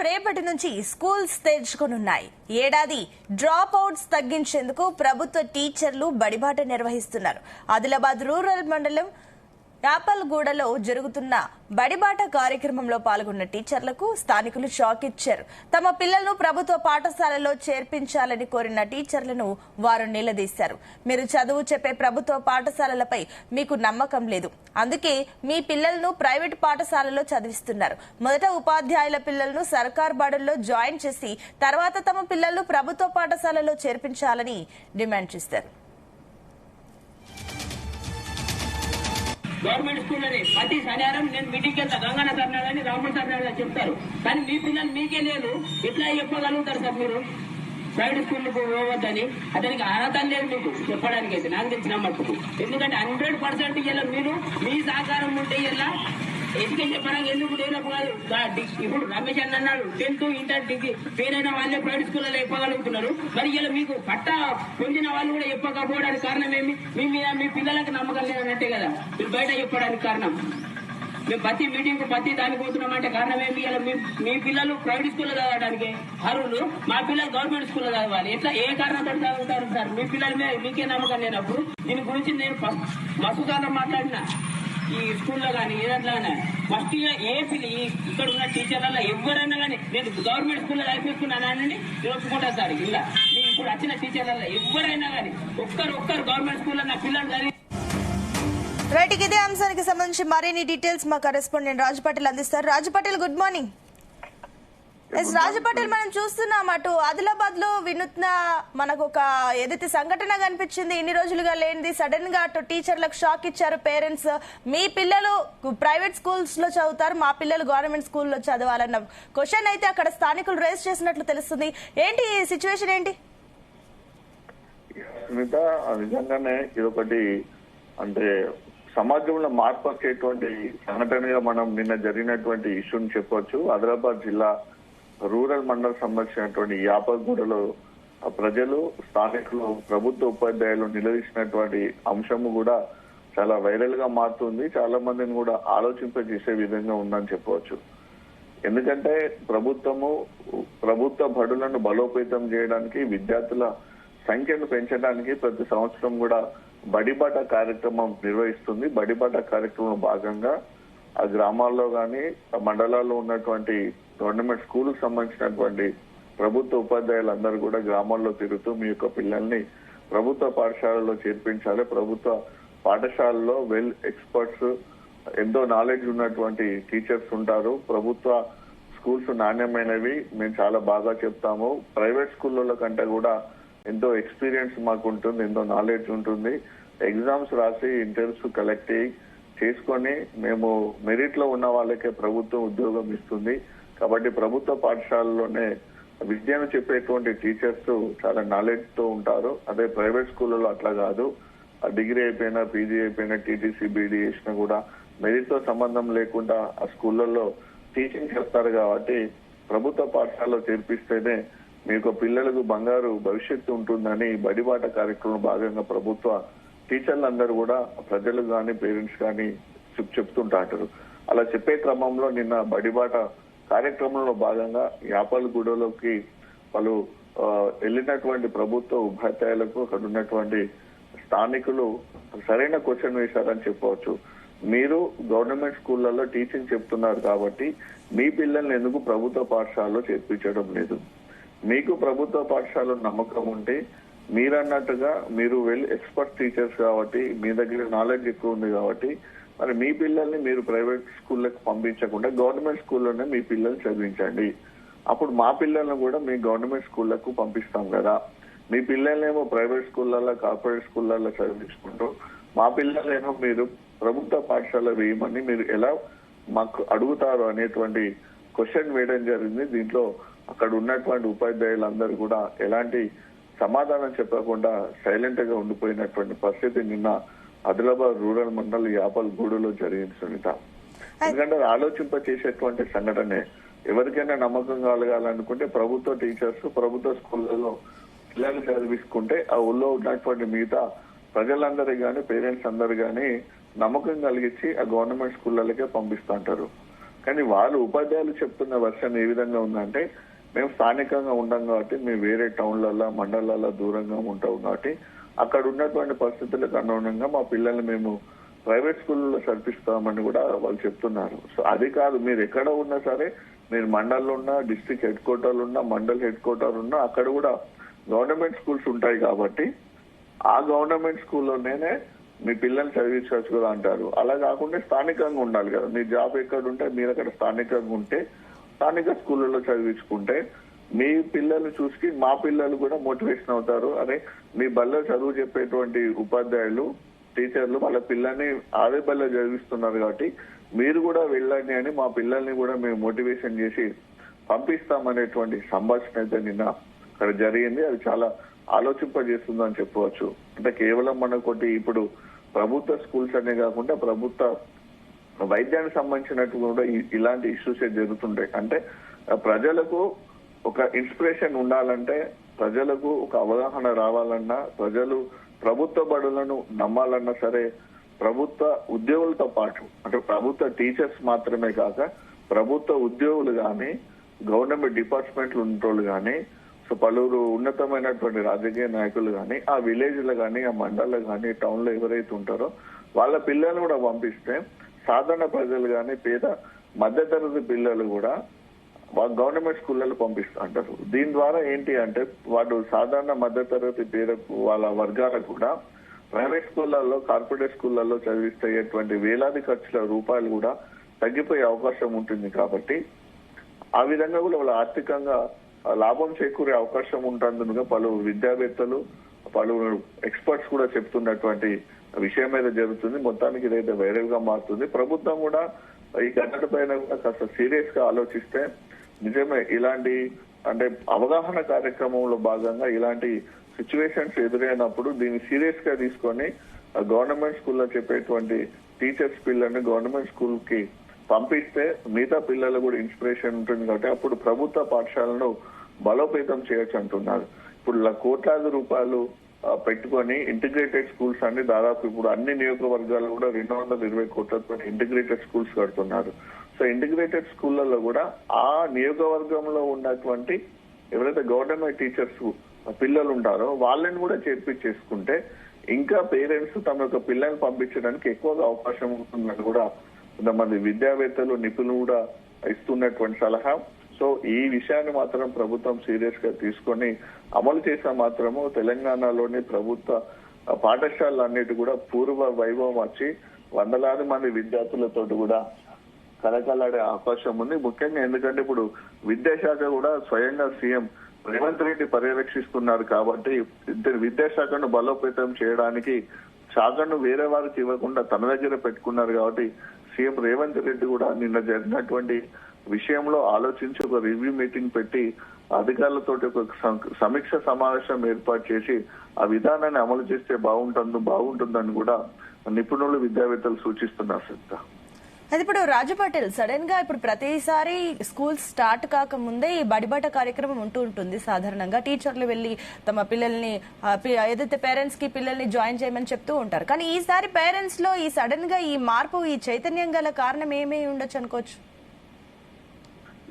రేపటి నుంచి స్కూల్స్ తెరుచుకోనున్నాయి. ఏడాది డ్రాప్ అవుట్స్ తగ్గించేందుకు ప్రభుత్వ టీచర్లు బడిబాట నిర్వహిస్తున్నారు. ఆదిలాబాద్ రూరల్ మండలం యాపల్గూడలో జరుగుతున్న బడిబాట కార్యక్రమంలో పాల్గొన్న టీచర్లకు స్థానికులు షాక్ ఇచ్చారు. తమ పిల్లలను ప్రభుత్వ పాఠశాలలో చేర్పించాలని కోరిన టీచర్లను వారు నిలదీశారు. మీరు చదువు చెప్పే ప్రభుత్వ పాఠశాలలపై మీకు నమ్మకం లేదు, అందుకే మీ పిల్లలను ప్రైవేట్ పాఠశాలలో చదివిస్తున్నారు. మొదట ఉపాధ్యాయుల పిల్లలను సర్కార్ బడుల్లో జాయిన్ చేసి తర్వాత తమ పిల్లలను ప్రభుత్వ పాఠశాలలో చేర్పించాలని డిమాండ్ చేశారు. గవర్నమెంట్ స్కూల్లోనే ప్రతి శనివారం నేను మీటింగ్కి వెళ్తా. గంగాన సర్నాడని రాముడు సర్నాడని చెప్తారు, కానీ మీ పిల్లలు మీకే లేదు. ఎట్లా చెప్పగలుగుతారు సార్ మీరు ప్రైవేట్ స్కూల్ పోవద్దని? అతనికి అర్హత లేదు మీకు చెప్పడానికి అయితే నాకు తెలిసిన మట్టుకు. ఎందుకంటే 100% ఇలా మీరు మీ సహకారం ఉంటే ఇలా ఎడ్యుకేషన్ పరంగా ఎందుకు డెవలప్ కాదు? ఇప్పుడు రమేష్ అన్న అన్నాడు 10th ఇంటర్ డిగ్రీ ఫెయిల్ అయిన వాళ్ళే ప్రైవేట్ స్కూల్లో చెప్పగలుగుతున్నారు. మరి ఇలా మీకు పట్టా పొందిన వాళ్ళు కూడా చెప్పకపోవడానికి కారణం ఏమి? మీ పిల్లలకు నమ్మకం లేదన్నట్టే కదా మీరు బయట చెప్పడానికి కారణం. మేము ప్రతి మీటింగ్ ప్రతి దానికి పోతున్నామంటే కారణం ఏమి? ఇలా మీ పిల్లలు ప్రైవేట్ స్కూల్లో చదవడానికి అర్హులు, మా పిల్లలు గవర్నమెంట్ స్కూల్లో చదవాలి. ఎట్లా ఏ కారణంతో చదువుతారు సార్? మీ పిల్లల మీద మీకే నమ్మకం లేనప్పుడు దీని గురించి నేను మస్తుగా మాట్లాడినా. ఈ స్కూల్లో కానీ ఏదంట్లో ఫస్ట్ ఏ ఇక్కడ ఉన్న టీచర్లలో ఎవరైనా కానీ నేను గవర్నమెంట్ స్కూల్లో చదివిస్తున్నానండి నేను ఒప్పుకుంటా సార్. ఇలా ఇప్పుడు వచ్చిన టీచర్లలో ఎవరైనా కానీ ఒక్కరు గవర్నమెంట్ స్కూల్లో నా పిల్లలు చదివి రైట్. ఇదే అంశానికి సంబంధించి మరిన్ని డీటెయిల్స్ మా కరెస్పాండెంట్ రాజు పటేల్ అందిస్తారు. రాజు పటేల్, గుడ్ మార్నింగ్. రాజు పటేల్, మనం చూస్తున్నాం అటు ఆదిలాబాద్ లో వినూత్న మనకు ఒక ఏదైతే సంఘటన కనిపించింది, ఇన్ని రోజులుగా లేనిది. సడన్ గా అటు టీచర్లకు షాక్ ఇచ్చారు పేరెంట్స్. మీ పిల్లలు ప్రైవేట్ స్కూల్స్ లో చదువుతారు, మా పిల్లలు గవర్నమెంట్ స్కూల్లో చదవాలన్న క్వశ్చన్ అయితే అక్కడ స్థానికులు రేస్ చేసినట్లు తెలుస్తుంది. ఏంటి సిచ్యువేషన్ ఏంటి? నిజంగానే ఇదొకటి అంటే సమాజంలో మార్పు వచ్చేటువంటి సంఘటనగా మనం నిన్న జరిగినటువంటి ఇష్యూని చెప్పొచ్చు. ఆదిలాబాద్ జిల్లా రూరల్ మండలం సంబంధించినటువంటి యాపల్గూడలో ప్రజలు, స్థానికులు, ప్రభుత్వ ఉపాధ్యాయులు నిలదీసినటువంటి అంశము కూడా చాలా వైరల్ గా మారుతుంది. చాలా మందిని కూడా ఆలోచింపజేసే విధంగా ఉందని చెప్పవచ్చు. ఎందుకంటే ప్రభుత్వ బడులను బలోపేతం చేయడానికి, విద్యార్థుల సంఖ్యను పెంచడానికి ప్రతి సంవత్సరం కూడా బడిబాట కార్యక్రమం నిర్వహిస్తుంది. బడిబాట కార్యక్రమంలో భాగంగా ఆ గ్రామాల్లో కానీ ఆ మండలాల్లో ఉన్నటువంటి గవర్నమెంట్ స్కూల్ సంబంధించినటువంటి ప్రభుత్వ ఉపాధ్యాయులందరూ కూడా గ్రామాల్లో తిరుగుతూ మీ యొక్క పిల్లల్ని ప్రభుత్వ పాఠశాలలో చేర్పించాలి, ప్రభుత్వ పాఠశాలలో వెల్ ఎక్స్పర్ట్స్, ఎంతో నాలెడ్జ్ ఉన్నటువంటి టీచర్స్ ఉంటారు, ప్రభుత్వ స్కూల్స్ నాణ్యమైనవి, మేము చాలా బాగా చెప్తాము, ప్రైవేట్ స్కూళ్ళ కంటే కూడా ఎంతో ఎక్స్పీరియన్స్ మాకు ఉంటుంది, ఎంతో నాలెడ్జ్ ఉంటుంది, ఎగ్జామ్స్ రాసి ఇంటర్వ్యూస్ కలెక్ట్ చేసుకొని మేము మెరిట్ లో ఉన్న వాళ్ళకే ప్రభుత్వం ఉద్యోగం ఇస్తుంది. కాబట్టి ప్రభుత్వ పాఠశాలలోనే విద్యను చెప్పేటువంటి టీచర్స్ చాలా నాలెడ్జ్ తో ఉంటారు. అదే ప్రైవేట్ స్కూళ్ళలో అట్లా కాదు. డిగ్రీ అయిపోయినా, పీజీ అయిపోయినా, టీటీసీ, బీడీ చేసినా కూడా మెరిట్ తో సంబంధం లేకుండా ఆ స్కూళ్ళల్లో టీచింగ్ చెప్తారు. కాబట్టి ప్రభుత్వ పాఠశాలలో చేర్పిస్తేనే మీకు పిల్లలకు బంగారు భవిష్యత్తు ఉంటుందని బడిబాట కార్యక్రమం భాగంగా ప్రభుత్వ టీచర్లందరూ కూడా ప్రజలు కానీ పేరెంట్స్ కానీ చెప్తుంటారు. అలా చెప్పే క్రమంలో నిన్న బడిబాట కార్యక్రమంలో భాగంగా యాపల్గూడలోకి వాళ్ళు వెళ్ళినటువంటి ప్రభుత్వ ఉపాధ్యాయులకు అక్కడ ఉన్నటువంటి స్థానికులు సరైన క్వశ్చన్ వేశారని చెప్పవచ్చు. మీరు గవర్నమెంట్ స్కూళ్లలో టీచింగ్ చెప్తున్నారు కాబట్టి మీ పిల్లల్ని ఎందుకు ప్రభుత్వ పాఠశాలలో చేర్పించడం లేదు? మీకు ప్రభుత్వ పాఠశాలలో నమ్మకం ఉంటే మీరన్నట్టుగా మీరు వెల్ ఎక్స్పర్ట్ టీచర్స్ కాబట్టి మీ దగ్గర నాలెడ్జ్ ఎక్కువ ఉంది కాబట్టి మరి మీ పిల్లల్ని మీరు ప్రైవేట్ స్కూళ్ళకి పంపించకుండా గవర్నమెంట్ స్కూల్లోనే మీ పిల్లల్ని చదివించండి. అప్పుడు మా పిల్లల్ని కూడా మీ గవర్నమెంట్ స్కూళ్లకు పంపిస్తాం కదా. మీ పిల్లల్నేమో ప్రైవేట్ స్కూళ్ళల్లో, కార్పొరేట్ స్కూళ్ళల్లో చదివించుకుంటూ మా పిల్లలేమో మీరు ప్రభుత్వ పాఠశాల వేయమని మీరు ఎలా మాకు అడుగుతారు అనేటువంటి క్వశ్చన్ వేయడం జరిగింది. దీంట్లో అక్కడ ఉన్నటువంటి ఉపాధ్యాయులందరూ కూడా ఎలాంటి సమాధానం చెప్పకుండా సైలెంట్ గా ఉండిపోయినటువంటి పరిస్థితి నిన్న ఆదిలాబాద్ రూరల్ మండలం యాపల్గూడలో జరిగింది సునీత. ఎందుకంటే ఆలోచింప చేసేటువంటి సంఘటనే. ఎవరికైనా నమ్మకం కలగాలనుకుంటే ప్రభుత్వ టీచర్స్ ప్రభుత్వ స్కూళ్లలో పిల్లలు చదివించుకుంటే ఆ ఊళ్ళో ఉన్నటువంటి మిగతా ప్రజలందరూ కానీ పేరెంట్స్ అందరూ కానీ నమ్మకం కలిగించి ఆ గవర్నమెంట్ స్కూళ్ళకే పంపిస్తుంటారు. కానీ వాళ్ళు ఉపాధ్యాయులు చెప్తున్న వర్షన్ ఏ విధంగా ఉందంటే, మేము స్థానికంగా ఉంటాం కాబట్టి మేము వేరే టౌన్లలో మండలాల్లో దూరంగా ఉంటాం కాబట్టి అక్కడ ఉన్నటువంటి పరిస్థితులకు అనుగుణంగా మా పిల్లల్ని మేము ప్రైవేట్ స్కూల్లో చదివిస్తామని కూడా వాళ్ళు చెప్తున్నారు. సో అది కాదు, మీరు ఎక్కడ ఉన్నా సరే, మీరు మండల్లో ఉన్నా, డిస్ట్రిక్ట్ హెడ్ క్వార్టర్లు ఉన్నా, మండల్ హెడ్ క్వార్టర్ ఉన్నా, అక్కడ కూడా గవర్నమెంట్ స్కూల్స్ ఉంటాయి కాబట్టి ఆ గవర్నమెంట్ స్కూల్లోనే మీ పిల్లల్ని చదివించవచ్చు కదా అంటారు. అలా కాకుండా స్థానికంగా ఉండాలి కదా. మీ జాబ్ ఎక్కడ ఉంటే మీరు అక్కడ స్థానికంగా ఉంటే స్థానిక స్కూళ్ళలో చదివించుకుంటే మీ పిల్లల్ని చూసి మా పిల్లలు కూడా మోటివేషన్ అవుతారు. అరే, మీ బల్లో చదువు చెప్పేటువంటి ఉపాధ్యాయులు, టీచర్లు వాళ్ళ పిల్లల్ని అదే బల్లో చదివిస్తున్నారు కాబట్టి మీరు కూడా వెళ్ళండి అని మా పిల్లల్ని కూడా మేము మోటివేషన్ చేసి పంపిస్తామనేటువంటి సంభాషణ అయితే నిన్న అక్కడ జరిగింది. అది చాలా ఆలోచింపజేస్తుందని చెప్పవచ్చు. అంటే కేవలం మనకొకటి ఇప్పుడు ప్రభుత్వ స్కూల్స్ అనే కాకుండా ప్రభుత్వ వైద్యానికి సంబంధించినట్టు కూడా ఇలాంటి ఇష్యూస్ జరుగుతుంటాయి. అంటే ప్రజలకు ఒక ఇన్స్పిరేషన్ ఉండాలంటే, ప్రజలకు ఒక అవగాహన రావాలన్నా, ప్రజలు ప్రభుత్వ బడులను నమ్మాలన్నా సరే, ప్రభుత్వ ఉద్యోగులతో పాటు అంటే ప్రభుత్వ టీచర్స్ మాత్రమే కాక ప్రభుత్వ ఉద్యోగులు కానీ, గవర్నమెంట్ డిపార్ట్మెంట్లు ఉన్నోళ్ళు కానీ, సో పలువురు ఉన్నతమైనటువంటి రాజకీయ నాయకులు కానీ, ఆ విలేజ్ లో కానీ, ఆ మండల్లో కానీ, టౌన్ లో ఎవరైతే ఉంటారో వాళ్ళ పిల్లలు కూడా పంపిస్తే సాధారణ ప్రజలు కానీ, పేద మధ్యతరగతి పిల్లలు కూడా గవర్నమెంట్ స్కూళ్ళలో పంపిస్తూ అంటారు. దీని ద్వారా ఏంటి అంటే, వాడు సాధారణ మధ్యతరగతి పేద వాళ్ళ వర్గాలకు కూడా ప్రైవేట్ స్కూళ్ళల్లో, కార్పొరేట్ స్కూళ్ళల్లో చదివిస్తేటువంటి వేలాది ఖర్చుల రూపాయలు కూడా తగ్గిపోయే అవకాశం ఉంటుంది. కాబట్టి ఆ విధంగా కూడా వాళ్ళ ఆర్థికంగా లాభం చేకూరే అవకాశం ఉంటుందనుగా పలువురు విద్యావేత్తలు, పలువురు ఎక్స్పర్ట్స్ కూడా చెప్తున్నటువంటి విషయం మీద జరుగుతుంది. మొత్తానికి ఇదైతే వైరల్ గా మారుతుంది. ప్రభుత్వం కూడా ఈ ఘటన పైన కూడా కాస్త సీరియస్ గా ఆలోచిస్తే నిజమే ఇలాంటి అంటే అవగాహన కార్యక్రమంలో భాగంగా ఇలాంటి సిచ్యువేషన్స్ ఎదురైనప్పుడు దీన్ని సీరియస్ గా తీసుకొని గవర్నమెంట్ స్కూల్లో చెప్పేటువంటి టీచర్స్ పిల్లల్ని గవర్నమెంట్ స్కూల్ కి పంపిస్తే మిగతా పిల్లలు కూడా ఇన్స్పిరేషన్ ఉంటుంది. కాబట్టి అప్పుడు ప్రభుత్వ పాఠశాలను బలోపేతం చేయొచ్చు అంటున్నారు. ఇప్పుడు కోట్లాది రూపాయలు పెట్టుకొని ఇంటిగ్రేటెడ్ స్కూల్స్ అన్ని దాదాపు ఇప్పుడు అన్ని నియోజకవర్గాలు కూడా 220 కోట్లతో ఇంటిగ్రేటెడ్ స్కూల్స్ కడుతున్నారు. సో ఇంటిగ్రేటెడ్ స్కూళ్లలో కూడా ఆ నియోజకవర్గంలో ఉన్నటువంటి ఎవరైతే గవర్నమెంట్ టీచర్స్ పిల్లలు ఉంటారో వాళ్ళని కూడా చేర్పించేసుకుంటే ఇంకా పేరెంట్స్ తమ యొక్క పిల్లల్ని పంపించడానికి ఎక్కువగా అవకాశం ఉంటుందని కూడా కొంతమంది విద్యావేత్తలు, నిపుణులు కూడా ఇస్తున్నటువంటి సలహా. సో ఈ విషయాన్ని మాత్రం ప్రభుత్వం సీరియస్ గా తీసుకొని అమలు చేసా మాత్రము తెలంగాణలోని ప్రభుత్వ పాఠశాలన్నిటి కూడా పూర్వ వైభవం వచ్చి వందలాది మంది విద్యార్థులతో కూడా కలకలాడే అవకాశం ఉంది. ముఖ్యంగా ఎందుకంటే ఇప్పుడు విద్యాశాఖ కూడా స్వయంగా సీఎం రేవంత్ రెడ్డి పర్యవేక్షిస్తున్నారు కాబట్టి విద్యాశాఖను బలోపేతం చేయడానికి శాఖను వేరే వారికి ఇవ్వకుండా తన దగ్గర పెట్టుకున్నారు. కాబట్టి సీఎం రేవంత్ రెడ్డి కూడా నిన్న జరిగినటువంటి విషయంలో ఆలోచించి ఒక రివ్యూ మీటింగ్ పెట్టి అధికారులతో ఒక సమీక్ష సమావేశం ఏర్పాటు చేసి ఆ విధానాన్ని అమలు చేస్తే బాగుంటుందని కూడా నిపుణులు, విద్యావేత్తలు సూచిస్తున్నారు. సత్తా అది ఇప్పుడు రాజు పటేల్, సడన్ గా ఇప్పుడు ప్రతిసారి స్కూల్ స్టార్ట్ కాకముందే ఈ బడిబాట కార్యక్రమం ఉంటూ ఉంటుంది. సాధారణంగా టీచర్లు వెళ్లి తమ పిల్లల్ని ఏదైతే పేరెంట్స్ కి పిల్లల్ని జాయిన్ చేయమని చెప్తూ ఉంటారు. కానీ ఈసారి పేరెంట్స్ లో ఈ సడన్ గా ఈ మార్పు, ఈ చైతన్యం గల కారణం ఏమై ఉండొచ్చు అనుకోవచ్చు?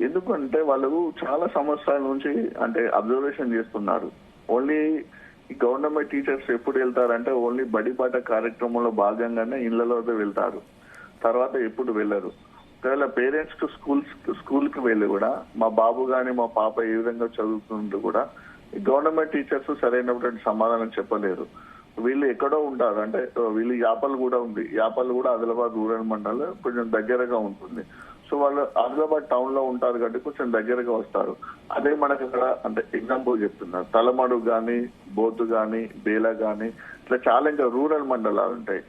ఎందుకంటే వాళ్ళు చాలా సంవత్సరాల నుంచి అంటే అబ్జర్వేషన్ చేస్తున్నారు. ఓన్లీ గవర్నమెంట్ టీచర్స్ ఎప్పుడు వెళ్తారంటే ఓన్లీ బడిబాట కార్యక్రమంలో భాగంగానే ఇళ్లలో వెళ్తారు, తర్వాత ఎప్పుడు వెళ్ళరు. ఒకవేళ పేరెంట్స్ టు స్కూల్ కి వెళ్ళి కూడా మా బాబు గాని మా పాప ఏ విధంగా చదువుతుందో కూడా గవర్నమెంట్ టీచర్స్ సరైనటువంటి సమాధానం చెప్పలేరు. వీళ్ళు ఎక్కడో ఉంటారు, అంటే వీళ్ళు యాపల్ కూడా ఉంది, యాపల్ కూడా ఆదిలాబాద్ రూరల్ మండలం కొంచెం దగ్గరగా ఉంటుంది. సో వాళ్ళు ఆదిలాబాద్ టౌన్ లో ఉంటారు కాబట్టి కొంచెం దగ్గరగా వస్తారు. అదే మనకి అక్కడ అంటే ఎగ్జాంపుల్ చెప్తున్నారు, తలమడు గాని, బోధు గాని, బేలా గాని, ఇట్లా చాలా ఇంకా రూరల్ మండలాలు ఉంటాయి.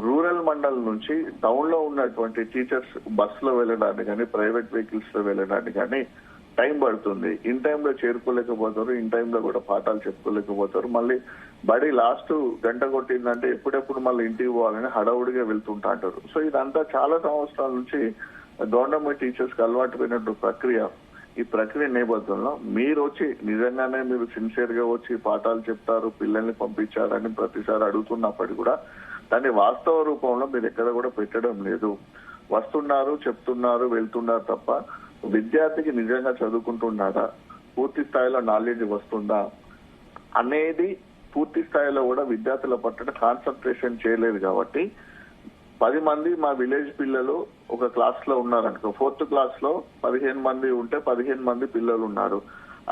రూరల్ మండలం నుంచి టౌన్ లో ఉన్నటువంటి టీచర్స్ బస్ లో వెళ్ళడానికి కానీ, ప్రైవేట్ వెహికల్స్ లో వెళ్ళడానికి కానీ టైం పడుతుంది. ఇన్ టైంలో చేరుకోలేకపోతారు, ఇన్ టైంలో కూడా పాఠాలు చెప్పుకోలేకపోతారు. మళ్ళీ బడి లాస్ట్ గంట కొట్టిందంటే ఎప్పుడెప్పుడు మళ్ళీ ఇంటికి పోవాలని హడావుడిగా వెళ్తుంటారు. సో ఇదంతా చాలా సంవత్సరాల నుంచి గవర్నమెంట్ టీచర్స్ కి అలవాటు పోయినట్టు ప్రక్రియ. ఈ ప్రక్రియ నేపథ్యంలో మీరు వచ్చి నిజంగానే మీరు సిన్సియర్ గా వచ్చి పాఠాలు చెప్తారు, పిల్లల్ని పంపించారని ప్రతిసారి అడుగుతున్నప్పటికీ కూడా దాన్ని వాస్తవ రూపంలో మీరు ఎక్కడ కూడా పెట్టడం లేదు. వస్తున్నారు, చెప్తున్నారు, వెళ్తున్నారు తప్ప విద్యార్థికి నిజంగా చదువుకుంటున్నారా, పూర్తి స్థాయిలో నాలెడ్జ్ వస్తుందా అనేది పూర్తి స్థాయిలో కూడా విద్యార్థుల పట్ల కాన్సన్ట్రేషన్ చేయలేదు. కాబట్టి 10 మంది మా విలేజ్ పిల్లలు ఒక క్లాస్ లో ఉన్నారనుకో, 4th క్లాస్ లో 15 మంది ఉంటే 15 మంది పిల్లలు ఉన్నారు.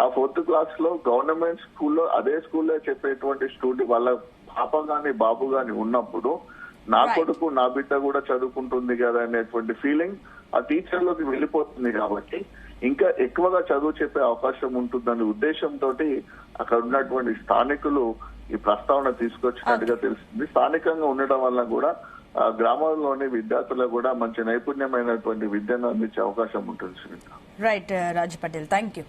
ఆ 4th క్లాస్ లో గవర్నమెంట్ స్కూల్లో అదే స్కూల్లో చెప్పేటువంటి స్టూడెంట్ వాళ్ళ పాప గాని బాబు గాని ఉన్నప్పుడు నా కొడుకు నా బిడ్డ కూడా చదువుకుంటుంది కదా అనేటువంటి ఫీలింగ్ ఆ టీచర్లోకి వెళ్ళిపోతుంది. కాబట్టి ఇంకా ఎక్కువగా చదువు చెప్పే అవకాశం ఉంటుందనే ఉద్దేశంతో అక్కడ ఉన్నటువంటి స్థానికులు ఈ ప్రస్తావన తీసుకొచ్చినట్టుగా తెలుస్తుంది. స్థానికంగా ఉండడం వల్ల కూడా గ్రామాల్లోని విద్యార్థులకు కూడా మంచి నైపుణ్యమైనటువంటి విద్యను అందించే అవకాశం ఉంటుంది. Right Raj Patel, thank you.